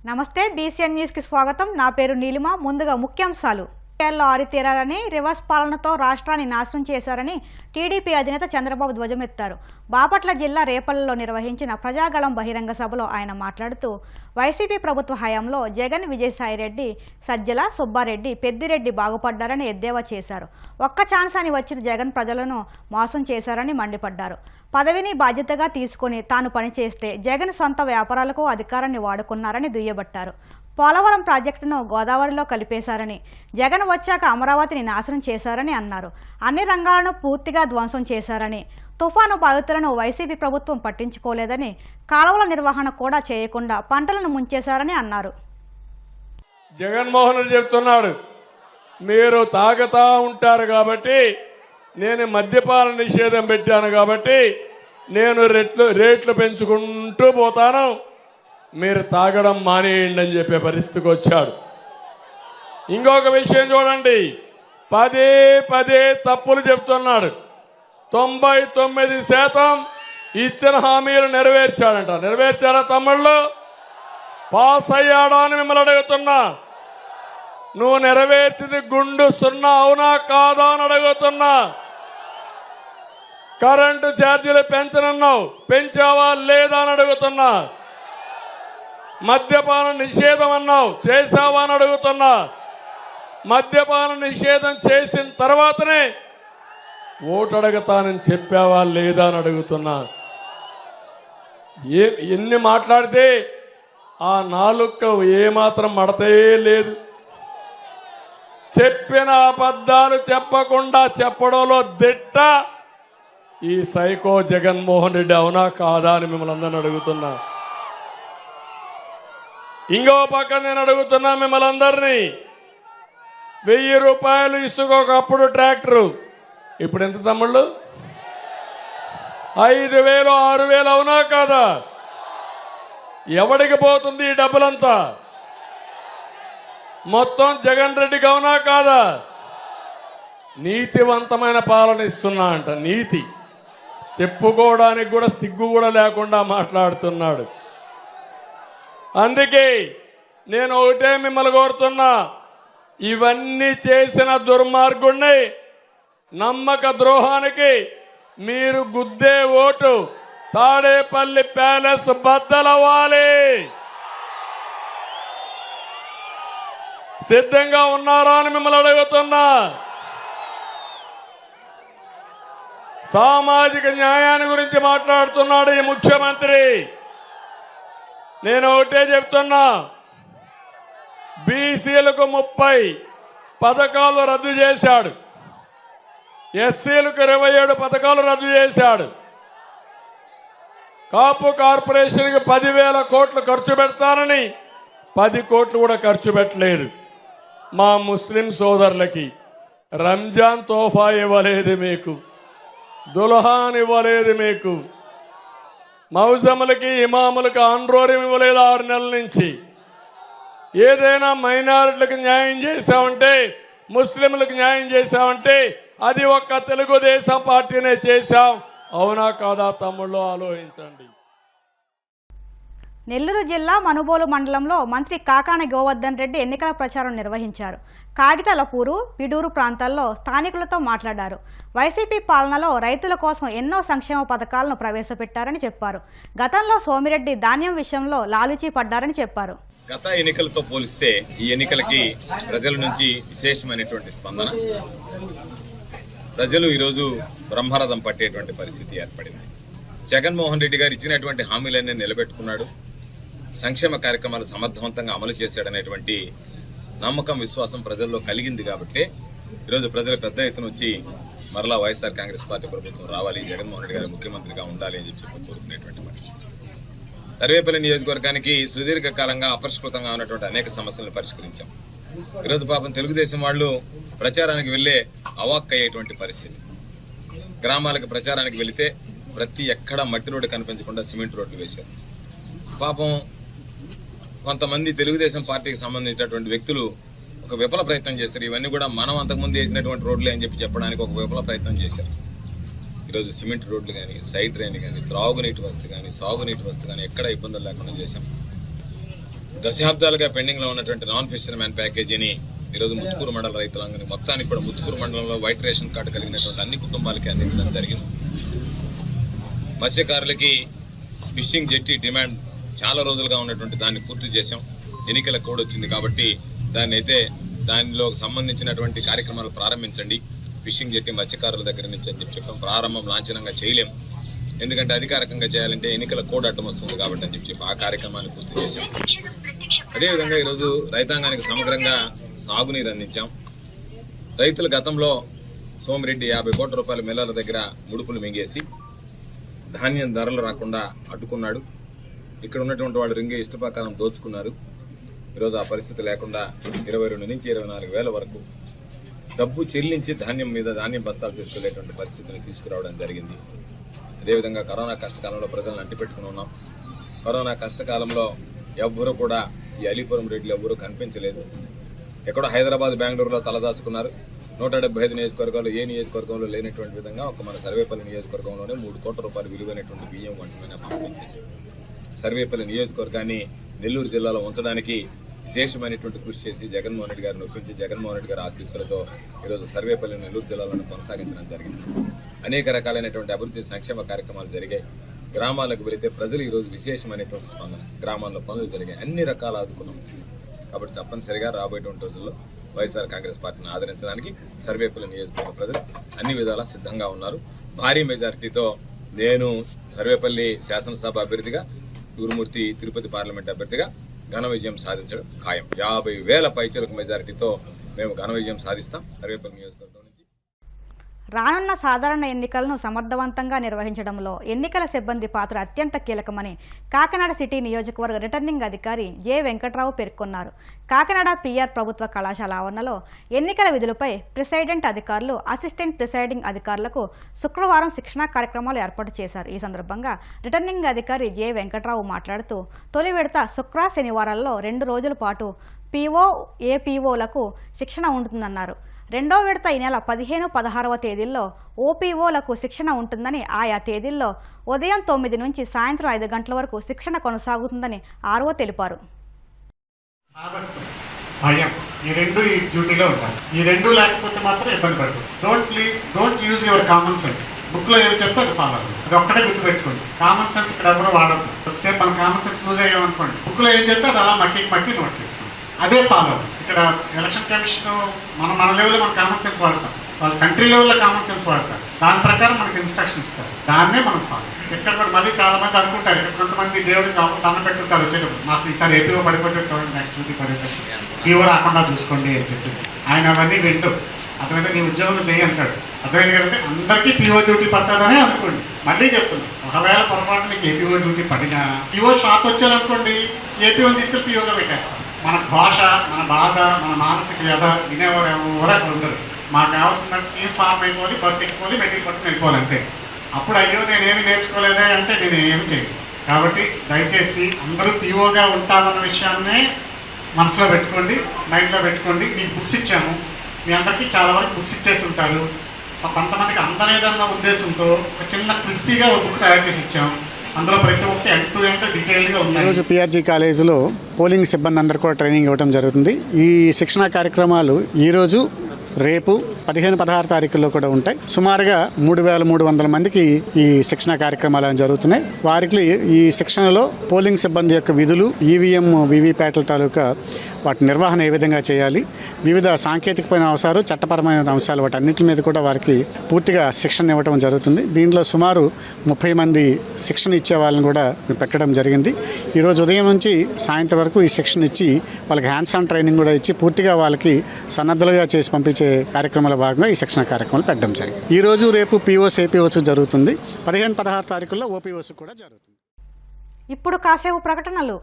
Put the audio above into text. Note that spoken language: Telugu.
నమస్తే బీసీఎన్ న్యూస్ కి స్వాగతం. నా పేరు నీలిమ. ముందుగా ముఖ్యాంశాలు. లో ఆరితేరాలని రివర్స్ పాలనతో రాష్ట్రాన్ని నాశనం చేశారని టీడీపీ అధినేత చంద్రబాబు ధ్వజమెత్తారు. బాపట్ల జిల్లా రేపల్లిలో నిర్వహించిన ప్రజాగళం బహిరంగ సభలో ఆయన మాట్లాడుతూ వైసీపీ ప్రభుత్వ హయాంలో జగన్, విజయసాయిరెడ్డి, సజ్జల, సుబ్బారెడ్డి, పెద్దిరెడ్డి బాగుపడ్డారని ఎద్దేవా చేశారు. ఒక్క ఛాన్స్ అని వచ్చిన జగన్ ప్రజలను మోసం చేశారని మండిపడ్డారు. పదవిని బాధ్యతగా తీసుకుని తాను పనిచేస్తే జగన్ సొంత వ్యాపారాలకు అధికారాన్ని వాడుకున్నారని దుయ్యబట్టారు. పోలవరం ప్రాజెక్టును గోదావరిలో కలిపేశారని, జగన్ వచ్చాక అమరావతిని నాశనం చేశారని అన్నారు. అన్ని రంగాలను పూర్తిగా ధ్వంసం చేశారని, తుఫాను బాధితులను వైసీపీ ప్రభుత్వం పట్టించుకోలేదని, కాలువల నిర్వహణ కూడా చేయకుండా పంటలను ముంచేశారని అన్నారు. జగన్మోహన్ రెడ్డి చెప్తున్నాడు, మీరు తాగుతా ఉంటారు కాబట్టి నేను మద్యపాన నిషేధం పెట్టాను కాబట్టి నేను రేట్లు పెంచుకుంటూ పోతాను, మీరు తాగడం మానేయండి అని చెప్పే పరిస్థితికి వచ్చాడు. ఇంకొక విషయం చూడండి, పదే పదే తప్పులు చెప్తున్నాడు. 99% ఇచ్చిన హామీలు నెరవేర్చాడంట. నెరవేర్చారా తమ్ముళ్ళు? పాస్ అయ్యాడా అని మిమ్మల్ని అడుగుతున్నా. నువ్వు నెరవేర్చింది గుండు సున్నా అవునా కాదా అని అడుగుతున్నా. కరెంటు ఛార్జీలు పెంచనన్నావు, పెంచావా లేదా అని అడుగుతున్నా. మద్యపాన నిషేధం అన్నావు, చేశావా అని అడుగుతున్నా. మద్యపాన నిషేధం చేసిన తర్వాతనే ఓటు అడుగుతానని చెప్పావా లేదా అని అడుగుతున్నా. ఎన్ని మాట్లాడితే ఆ నాలుక ఏమాత్రం మడతే లేదు. చెప్పిన అబద్ధాలు చెప్పకుండా చెప్పడంలో దిట్ట ఈ సైకో జగన్మోహన్ రెడ్డి, అవునా కాదా అని మిమ్మల్ని అందరిని అడుగుతున్నా. ఇంకో పక్క నేను అడుగుతున్నా మిమ్మల్ని అందరినీ, 1000 రూపాయలు ఇసుక ఒకప్పుడు ట్రాక్టరు, ఇప్పుడు ఎంత తమ్ముళ్ళు? 5000, 6000 అవునా కాదా? ఎవడికి పోతుంది ఈ డబ్బులంతా? మొత్తం జగన్ రెడ్డికి అవునా కాదా? నీతివంతమైన పాలన ఇస్తున్నా అంట. నీతి చెప్పుకోవడానికి కూడా సిగ్గు కూడా లేకుండా మాట్లాడుతున్నాడు. అందుకే నేను ఒకటే మిమ్మల్ని కోరుతున్నా, ఇవన్నీ చేసిన దుర్మార్గుణ్ణి, నమ్మక ద్రోహానికి మీరు గుద్దే ఓటు తాడేపల్లి ప్యాలెస్ బద్దలవ్వాలి. సిద్ధంగా ఉన్నారా అని మిమ్మల్ని అడుగుతున్నా. సామాజిక న్యాయాన్ని గురించి మాట్లాడుతున్నాడు ఈ ముఖ్యమంత్రి. నేను ఒకటే చెప్తున్నా, బీసీలకు 30 పథకాలు రద్దు చేశాడు, ఎస్సీలకు 27 పథకాలు రద్దు చేశాడు, కాపు కార్పొరేషన్కి 10,000 కోట్లు ఖర్చు పెడతానని 10 కోట్లు కూడా ఖర్చు పెట్టలేదు. మా ముస్లిం సోదరులకి రంజాన్ తోఫా ఇవ్వలేదు, మీకు దుల్హాన్ ఇవ్వలేదు, మీకు మౌజములకి ఇమాములకి ఆండ్రోర్యం ఇవ్వలేదు 6 నెలల నుంచి. ఏదైనా మైనారిటీలకు న్యాయం చేశామంటే, ముస్లింలకు న్యాయం చేశామంటే అది ఒక్క తెలుగుదేశం పార్టీనే చేశాం. అవునా కాదా తమ్ముళ్ళు? ఆలోచించండి. నెల్లూరు జిల్లా మనుబోలు మండలంలో మంత్రి కాకాని గోవర్ధన్ రెడ్డి ఎన్నికల ప్రచారం నిర్వహించారు. కాగితలపూరు, పిడూరు ప్రాంతాల్లో స్థానికులతో మాట్లాడారు. వైసీపీ పాలనలో రైతుల కోసం ఎన్నో సంక్షేమ పథకాలను ప్రవేశపెట్టారని చెప్పారు. గతంలో సోమిరెడ్డి ధాన్యం విషయంలో లాలూచీ పడ్డారని చెప్పారు. గత ఎన్నికలతో పోలిస్తే ఈ ఎన్నికలకి ప్రజల నుంచి విశేషమైనటువంటి స్పందన. ప్రజలు ఈరోజు బ్రహ్మరథం పట్టేటువంటి పరిస్థితి ఏర్పడింది. జగన్మోహన్ రెడ్డి గారు ఇచ్చినటువంటి హామీలన్నీ నిలబెట్టుకున్నాడు, సంక్షేమ కార్యక్రమాలు సమర్థవంతంగా అమలు చేశాడనేటువంటి నమ్మకం, విశ్వాసం ప్రజల్లో కలిగింది. కాబట్టి ఈరోజు ప్రజలు పెద్ద ఎత్తున వచ్చి మరలా వైఎస్ఆర్ కాంగ్రెస్ పార్టీ ప్రభుత్వం రావాలి, జగన్మోహన్ రెడ్డి గారు ముఖ్యమంత్రిగా ఉండాలి అని చెప్పి కోరుకునేటువంటి పరిస్థితి. సర్వేపల్లి నియోజకవర్గానికి సుదీర్ఘకాలంగా అపరిష్కృతంగా ఉన్నటువంటి అనేక సమస్యలను పరిష్కరించాం. ఈరోజు పాపం తెలుగుదేశం వాళ్ళు ప్రచారానికి వెళ్లే అవాక్కయ్యేటువంటి పరిస్థితి. గ్రామాలకు ప్రచారానికి వెళితే ప్రతి ఎక్కడ మట్టి రోడ్డు కనిపించకుండా సిమెంట్ రోడ్లు వేశారు. పాపం కొంతమంది తెలుగుదేశం పార్టీకి సంబంధించినటువంటి వ్యక్తులు ఒక విఫల ప్రయత్నం చేశారు. ఇవన్నీ కూడా మనం అంతకుముందు వేసినటువంటి రోడ్లే అని చెప్పడానికి ఒక విఫల ప్రయత్నం చేశారు. ఈరోజు సిమెంట్ రోడ్లు కానీ, సైడ్ డ్రైన్ కానీ, త్రాగునీటి వసతి కానీ, సాగునీటి వసతి కానీ ఎక్కడ ఇబ్బందులు లేకుండా చేశాం. దశాబ్దాలుగా పెండింగ్లో ఉన్నటువంటి నాన్ ఫిషర్మ్యాన్ ప్యాకేజీని ఈరోజు ముత్తుకూరు మండల రైతులందరినీ మొత్తానికి కూడా ముత్తుకూరు మండలంలో వైట్ రేషన్ కార్డు కలిగినటువంటి అన్ని కుటుంబాలకి అందించడం జరిగింది. మత్స్యకారులకి ఫిషింగ్ జెట్టి డిమాండ్ చాలా రోజులుగా ఉన్నటువంటి దాన్ని పూర్తి చేశాం. ఎన్నికల కోడ్ వచ్చింది కాబట్టి దానిలో సంబంధించినటువంటి కార్యక్రమాలు ప్రారంభించండి, ఫిషింగ్ జెట్టి మత్స్యకారుల దగ్గర నుంచి అని చెప్పాం. ప్రారంభం లాంఛనంగా చేయలేం, ఎందుకంటే అధికారికంగా చేయాలంటే ఎన్నికల కోడ్ అడ్డం వస్తుంది కాబట్టి అని చెప్పి ఆ కార్యక్రమాన్ని పూర్తి చేశాం. అదేవిధంగా ఈరోజు రైతాంగానికి సమగ్రంగా సాగునీరు అందించాం. రైతులు గతంలో సోమిరెడ్డి 50 కోట్ల రూపాయల మిల్లర్ల దగ్గర ముడుపులు మింగేసి ధాన్యం ధరలు రాకుండా అడ్డుకున్నాడు. ఇక్కడ ఉన్నటువంటి వాళ్ళు రింగే ఇష్టప్రకారం దోచుకున్నారు. ఈరోజు ఆ పరిస్థితి లేకుండా 22 నుంచి 24 వేల వరకు డబ్బు చెల్లించి ధాన్యం బస్తాలు తీసుకెళ్లేటువంటి పరిస్థితిని తీసుకురావడం జరిగింది. అదేవిధంగా కరోనా కష్టకాలంలో ప్రజలను అంటిపెట్టుకుని ఉన్నాం. కరోనా కష్టకాలంలో ఎవ్వరూ కూడా ఈ అలీపురం రెడ్లు ఎవ్వరూ కనిపించలేదు. ఎక్కడో హైదరాబాద్, బెంగళూరులో తలదాచుకున్నారు. 175 నియోజకవర్గాలు ఏ నియోజకవర్గంలో లేనటువంటి విధంగా మన సర్వేపల్లి నియోజకవర్గంలోనే 3 కోట్ల రూపాయలు విలువైనటువంటి బియ్యం వంటిమైన పంపిణీ చేసి సర్వేపల్లి నియోజకవర్గాన్ని నెల్లూరు జిల్లాలో ఉంచడానికి విశేషమైనటువంటి కృషి చేసి జగన్మోహన్ రెడ్డి గారిని ఒప్పించి జగన్మోహన్ రెడ్డి గారి ఆశీస్సులతో ఈరోజు సర్వేపల్లి నెల్లూరు జిల్లాలను కొనసాగించడం జరిగింది. అనేక రకాలైనటువంటి అభివృద్ధి సంక్షేమ కార్యక్రమాలు జరిగాయి. గ్రామాలకు వెళితే ప్రజలు ఈరోజు విశేషమైనటువంటి స్పందన, గ్రామాల్లో పనులు జరిగాయి, అన్ని రకాల ఆదుకున్నాం. కాబట్టి తప్పనిసరిగా రాబోయేటువంటి రోజుల్లో వైఎస్ఆర్ కాంగ్రెస్ పార్టీని ఆదరించడానికి సర్వేపల్లి నియోజకవర్గ ప్రజలు అన్ని విధాలా సిద్ధంగా ఉన్నారు. భారీ మెజారిటీతో నేను సర్వేపల్లి శాసనసభ అభ్యర్థిగా, గురుమూర్తి తిరుపతి పార్లమెంట్ అభ్యర్థిగా ఘన విజయం సాధించడం ఖాయం. 50,000 పైచలకు మెజారిటీతో మేము ఘన విజయం సాధిస్తాం సర్వేపల్లి నియోజకవర్గం నుంచి. రానున్న సాధారణ ఎన్నికలను సమర్థవంతంగా నిర్వహించడంలో ఎన్నికల సిబ్బంది పాత్ర అత్యంత కీలకమని కాకినాడ సిటీ నియోజకవర్గ రిటర్నింగ్ అధికారి జె వెంకట్రావు పేర్కొన్నారు. కాకినాడ పిఆర్ ప్రభుత్వ కళాశాల ఆవరణలో ఎన్నికల విధులపై ప్రిసైడెంట్ అధికారులు, అసిస్టెంట్ ప్రిసైడింగ్ అధికారులకు శుక్రవారం శిక్షణా కార్యక్రమాలు ఏర్పాటు చేశారు. ఈ సందర్భంగా రిటర్నింగ్ అధికారి జె వెంకట్రావు మాట్లాడుతూ తొలి విడత శుక్ర శనివారాల్లో 2 రోజుల పాటు పీఓ, ఏపీఓలకు శిక్షణ ఉంటుందన్నారు. రెండో విడత ఈ నెల 15, 16వ తేదీల్లో ఓపీఓలకు శిక్షణ ఉంటుందని, ఆయా తేదీల్లో ఉదయం 9 నుంచి సాయంత్రం 5 గంటల వరకు శిక్షణ కొనసాగుతుందని ఆర్ఓ తెలిపారు. భయం ఈ డ్యూటీలో ఉంటారు. ఈ రెండు లేకపోతే మాత్రం ఇబ్బంది పడదు. Don't use your common sense. Book లో ఏమి చెప్తే అది ఫాలో అవ్వండి. అది ఒక్కటే గుర్తుపెట్టుకోండి. కామన్ సెన్స్ ఇక్కడ ఎవరు వాడద్దు. ఒకసేపు మన కామన్ సెన్స్ లూజ్ అయ్యామనుకోండి, బుక్ లో ఏం చెప్తే అది అలా మట్టి నోట్ చేసుకోండి. అదే ఫాలో అవ్వండి. ఇక్కడ ఎలక్షన్ కమిషన్ మన లెవెల్లో మన కామన్ సెన్స్ వాడతాం, వాళ్ళు కంట్రీ లెవెల్లో కామన్ సెన్స్ వాడతారు. దాని ప్రకారం మనకి ఇన్స్ట్రక్షన్ ఇస్తారు, దాన్నే మనం ఫాలో. ఇక్కడ కూడా మళ్ళీ చాలా మంది అనుకుంటారు, ఇక్కడ కొంతమంది దేవుడికి దండం పెట్టుకుంటారు వచ్చేటప్పుడు, మాకు ఈసారి ఏపీఓ పడిపోతే చూడండి, నెక్స్ట్ డ్యూటీ పడిపోతే పీఓ రాకుండా చూసుకోండి అని చెప్పేసి. ఆయన అవన్నీ వింటూ అర్థమైతే నీ ఉద్యోగం చేయి అంటాడు. అర్థమైంది కదంటే అందరికీ పీఓ డ్యూటీ పడతారనే అనుకోండి. మళ్ళీ చెప్తున్నాను, ఒకవేళ పొరపాటు నీకు ఏపీఓ డ్యూటీ పడినా పీఓ షాప్ వచ్చారనుకోండి, ఏపీఓని తీసుకెళ్ళి పీఓగా పెట్టేస్తాం. మన భాష, మన బాధ, మన మానసిక వ్యధ వినేవారు ఎవరు అక్కడ ఉండరు. మాకు కావాల్సిందంటే టీం ఫార్మ్ అయిపోవాలి, బస్సు ఎక్కిపోవాలి, మెటీరియల్ పట్టుకుని వెళ్ళిపోవాలి అంతే. అప్పుడు అయ్యో నేనేమి నేర్చుకోలేదే అంటే నేను ఏమి చేయను. కాబట్టి దయచేసి అందరూ పీఓగా ఉంటామన్న విషయాన్నే మనసులో పెట్టుకోండి, మైండ్లో పెట్టుకోండి. మీకు బుక్స్ ఇచ్చాము, మీ అందరికీ చాలా వరకు బుక్స్ ఇచ్చేసి ఉంటారు. సో కొంతమందికి అందలేదన్న ఉద్దేశంతో ఒక చిన్న క్రిస్పీగా ఒక బుక్ తయారు చేసి ఇచ్చాము. అందులో ప్రతి ఒక్కటి ఎండ్ టు ఎండ్ డీటెయిల్గా ఉంది. ఈరోజు పిఆర్జీ కాలేజీలో పోలింగ్ సిబ్బంది అందరూ కూడా ట్రైనింగ్ ఇవ్వడం జరుగుతుంది. ఈ శిక్షణా కార్యక్రమాలు ఈరోజు, రేపు 15, 16 తారీఖుల్లో కూడా ఉంటాయి. సుమారుగా 3,300 మందికి ఈ శిక్షణ కార్యక్రమాలు జరుగుతున్నాయి. వారికి ఈ శిక్షణలో పోలింగ్ సిబ్బంది యొక్క విధులు, ఈవీఎం, వీవీప్యాట్ల తాలూకా వాటి నిర్వహణ ఏ విధంగా చేయాలి, వివిధ సాంకేతికమైన అంశాలు, చట్టపరమైన అంశాలు, వాటి అన్నింటి మీద కూడా వారికి పూర్తిగా శిక్షణ ఇవ్వడం జరుగుతుంది. దీనిలో సుమారు 30 మంది శిక్షణ ఇచ్చే వాళ్ళని కూడా పెట్టడం జరిగింది. ఈరోజు ఉదయం నుంచి సాయంత్రం వరకు ఈ శిక్షణ ఇచ్చి వాళ్ళకి హ్యాండ్స్ ఆన్ ట్రైనింగ్ కూడా ఇచ్చి పూర్తిగా వాళ్ళకి సన్నద్ధులుగా చేసి పంపించే కార్యక్రమాల భాగంగా ఈ శిక్షణ కార్యక్రమాలు పెట్టడం జరిగింది. ఈరోజు రేపు పీఓస్, ఏపీఓస్ జరుగుతుంది. 15, 16 తారీఖుల్లో ఓపీఓస్ కూడా జరుగుతుంది. ఇప్పుడు కాసేపు ప్రకటనలు.